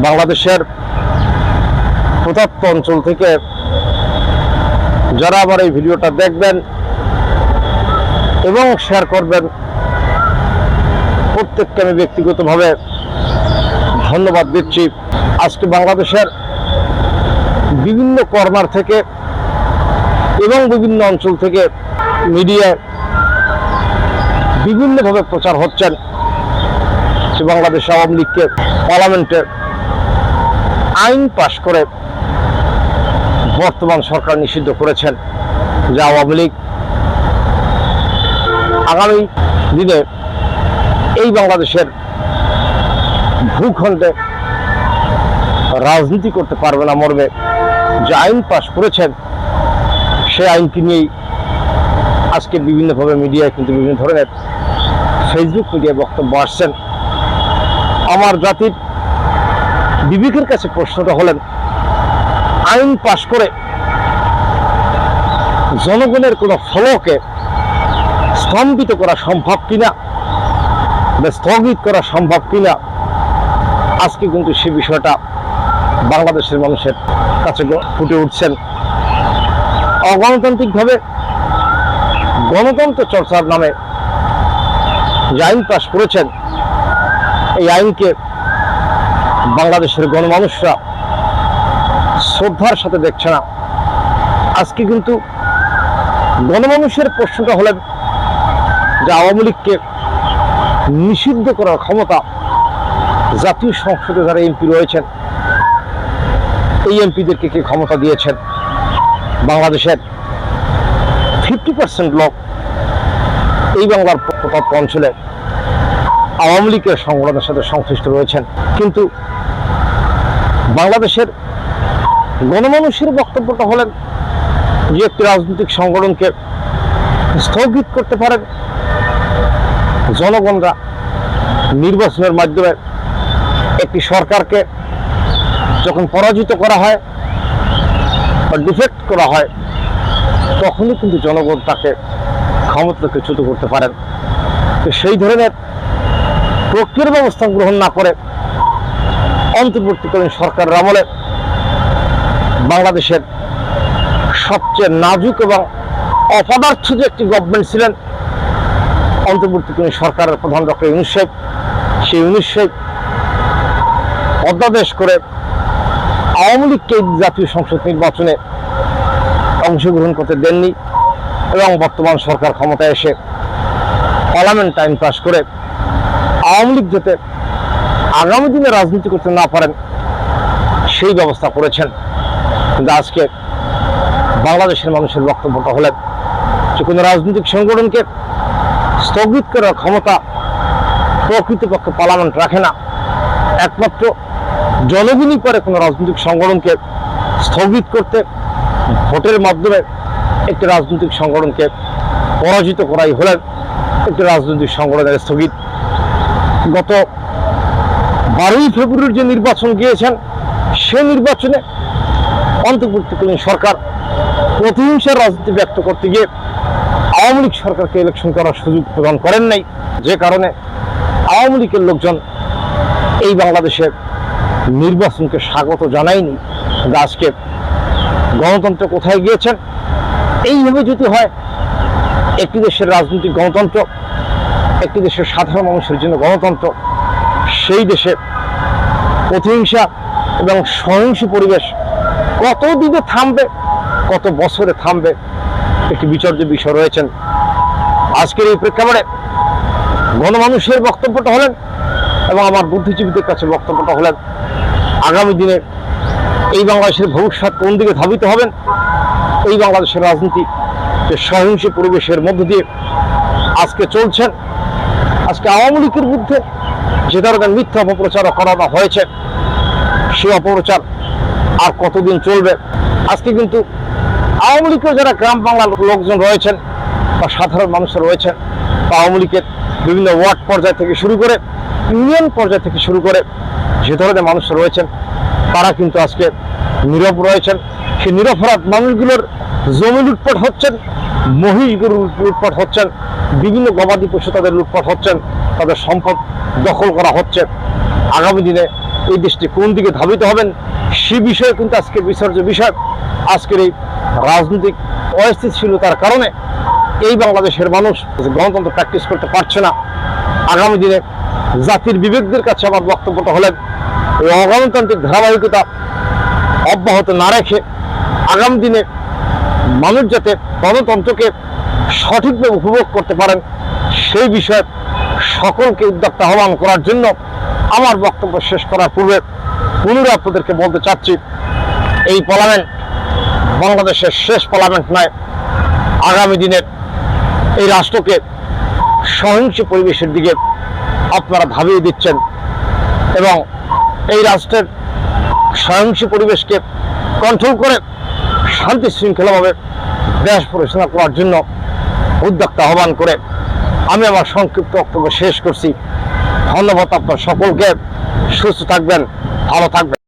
বাংলাদেশের প্রত্যন্ত অঞ্চল থেকে যারা আবার এই ভিডিওটা দেখবেন এবং শেয়ার করবেন, প্রত্যেককে আমি ব্যক্তিগতভাবে ধন্যবাদ দিচ্ছি। আজকে বাংলাদেশের বিভিন্ন কর্নার থেকে এবং বিভিন্ন অঞ্চল থেকে মিডিয়ায় বিভিন্নভাবে প্রচার হচ্ছেন যে বাংলাদেশ আওয়ামী লীগকে পার্লামেন্টে আইন পাশ করে বর্তমান সরকার নিষিদ্ধ করেছেন, যে আওয়ামী লীগ আগামী দিনে এই বাংলাদেশের ভূখণ্ডে রাজনীতি করতে পারবে না মর্মে যে আইন পাশ করেছেন, সেই আইনকে নিয়েই আজকে বিভিন্নভাবে মিডিয়ায় কিন্তু বিভিন্ন ধরনের ফেসবুক মিডিয়ায় বক্তব্য আসছেন। আমার জাতির বিবেকের কাছে প্রশ্নটা হলেন, আইন পাশ করে জনগণের কোনো ফলকে স্তম্ভিত করা সম্ভব কিনা বা স্থগিত করা সম্ভব কিনা, আজকে কিন্তু সে বিষয়টা বাংলাদেশের মানুষের কাছে ফুটে উঠছেন। অগণতান্ত্রিকভাবে গণতন্ত্র চর্চার নামে যে আইন পাশ করেছেন, এই আইনকে বাংলাদেশের গণমানুষরা শ্রদ্ধার সাথে দেখছে না। আজকে কিন্তু গণমানুষের প্রশ্নটা হলেন যে আওয়ামী লীগকে নিষিদ্ধ করার ক্ষমতা জাতীয় সংসদে যারা এমপি রয়েছেন, এই এমপিদেরকে কে ক্ষমতা দিয়েছেন? বাংলাদেশের 50% লোক এই বাংলার প্রত্যন্ত অঞ্চলে আওয়ামী লীগের সংগঠনের সাথে সংশ্লিষ্ট রয়েছেন, কিন্তু বাংলাদেশের গণমানুষের বক্তব্যটা হলেন যে একটি রাজনৈতিক সংগঠনকে স্থগিত করতে পারেন জনগণরা নির্বাচনের মাধ্যমে। একটি সরকারকে যখন পরাজিত করা হয় বা ডিফেক্ট করা হয়, তখনই কিন্তু জনগণ তাকে ক্ষমতা থেকে চ্যুত করতে পারেন। তো সেই ধরনের প্রক্রিয়ার ব্যবস্থা গ্রহণ না করে অন্তর্বর্তীকালীন সরকারের আমলে বাংলাদেশের সবচেয়ে নাজুক এবং অপদার্থ যে একটি গভর্নমেন্ট ছিলেন অন্তর্বর্তীকালীন সরকারের প্রধান ডক্টর ইউনূস সাহেব, সেই ইউনূস সাহেব অধ্যাদেশ করে আওয়ামী লীগকে জাতীয় সংসদ নির্বাচনে অংশগ্রহণ করতে দেননি এবং বর্তমান সরকার ক্ষমতায় এসে পার্লামেন্ট আইন পাশ করে আওয়ামী লীগ যাতে আগামী দিনে রাজনীতি করতে না পারেন সেই ব্যবস্থা করেছেন। কিন্তু আজকে বাংলাদেশের মানুষের বক্তব্যটা হলেন যে কোনো রাজনৈতিক সংগঠনকে স্থগিত করার ক্ষমতা প্রকৃতপক্ষে পার্লামেন্ট রাখে না, একমাত্র জনগণই পারে কোনো রাজনৈতিক সংগঠনকে স্থগিত করতে। ভোটের মাধ্যমে একটি রাজনৈতিক সংগঠনকে পরাজিত করাই হলেন একটি রাজনৈতিক সংগঠনের স্থগিত। গত 12ই ফেব্রুয়ারির যে নির্বাচন গিয়েছেন, সে নির্বাচনে অন্তর্বর্তীকালীন সরকার প্রতিহিংসার রাজনীতি ব্যক্ত করতে গিয়ে আওয়ামী লীগ সরকারকে ইলেকশন করার সুযোগ প্রদান করেন নাই, যে কারণে আওয়ামী লীগের লোকজন এই বাংলাদেশের নির্বাচনকে স্বাগত জানায়নি। আজকে গণতন্ত্র কোথায় গিয়েছেন? এইভাবে যদি হয়, একটি দেশের রাজনৈতিক গণতন্ত্র, একটি দেশের সাধারণ মানুষের জন্য গণতন্ত্র, সেই দেশে প্রতিহিংসা এবং সহিংস পরিবেশ কত দিনে থামবে, কত বছরে থামবে, একটি বিচার্য বিষয় রয়েছেন। আজকের এই প্রেক্ষাপটে গণমানুষের বক্তব্যটা হলেন এবং আমার বুদ্ধিজীবীদের কাছে বক্তব্যটা হলেন, আগামী দিনে এই বাংলাদেশের ভবিষ্যৎ কোন দিকে ধাবিত হবেন, এই বাংলাদেশের রাজনীতি যে সহিংস পরিবেশের মধ্য দিয়ে আজকে চলছেন, আজকে আওয়ামী লীগের বিরুদ্ধে যে ধরনের মিথ্যা অপপ্রচার করানো হয়েছে, সেই অপপ্রচার আর কতদিন চলবে? আজকে কিন্তু আওয়ামী লীগের যারা গ্রাম বাংলার লোকজন রয়েছেন বা সাধারণ মানুষ রয়েছেন, বা আওয়ামী লীগের বিভিন্ন ওয়ার্ড পর্যায় থেকে শুরু করে ইউনিয়ন পর্যায় থেকে শুরু করে যে ধরনের মানুষ রয়েছেন, তারা কিন্তু আজকে নীরব রয়েছেন। সেই নিরপরাধ মানুষগুলোর জমি লুটপাট হচ্ছেন, মহিষ গরু লুটপাট হচ্ছেন, বিভিন্ন গবাদি পশু তাদের লুটপাট হচ্ছেন, তাদের সম্পদ দখল করা হচ্ছে। আগামী দিনে এই দেশটি কোন দিকে ধাবিত হবেন সে বিষয়ে কিন্তু আজকের বিচার্য বিষয়। আজকের এই রাজনৈতিক অস্থিতিশীলতার কারণে এই বাংলাদেশের মানুষ গণতন্ত্র প্র্যাকটিস করতে পারছে না। আগামী দিনে জাতির বিবেকদের কাছে আমার বক্তব্যটা হলেন, এই অগণতান্ত্রিক ধারাবাহিকতা অব্যাহত না রেখে আগামী দিনে মানুষ যাতে গণতন্ত্রকে সঠিকভাবে উপভোগ করতে পারেন সেই বিষয়ে সকলকে উদ্যোক্তা আহ্বান করার জন্য আমার বক্তব্য শেষ করার পূর্বে পুনরায় আপনাদেরকে বলতে চাচ্ছি, এই পার্লামেন্ট বাংলাদেশের শেষ পার্লামেন্ট নয়। আগামী দিনের এই রাষ্ট্রকে সহিংস পরিবেশের দিকে আপনারা ধাবিয়ে দিচ্ছেন এবং এই রাষ্ট্রের সহিংস পরিবেশকে কন্ট্রোল করে শান্তি শৃঙ্খলাভাবে দেশ পরিচালনা করার জন্য উদ্যোক্তা আহ্বান করে আমি আমার সংক্ষিপ্ত বক্তব্য শেষ করছি। ধন্যবাদ আপনার সকলকে। সুস্থ থাকবেন, ভালো থাকবেন।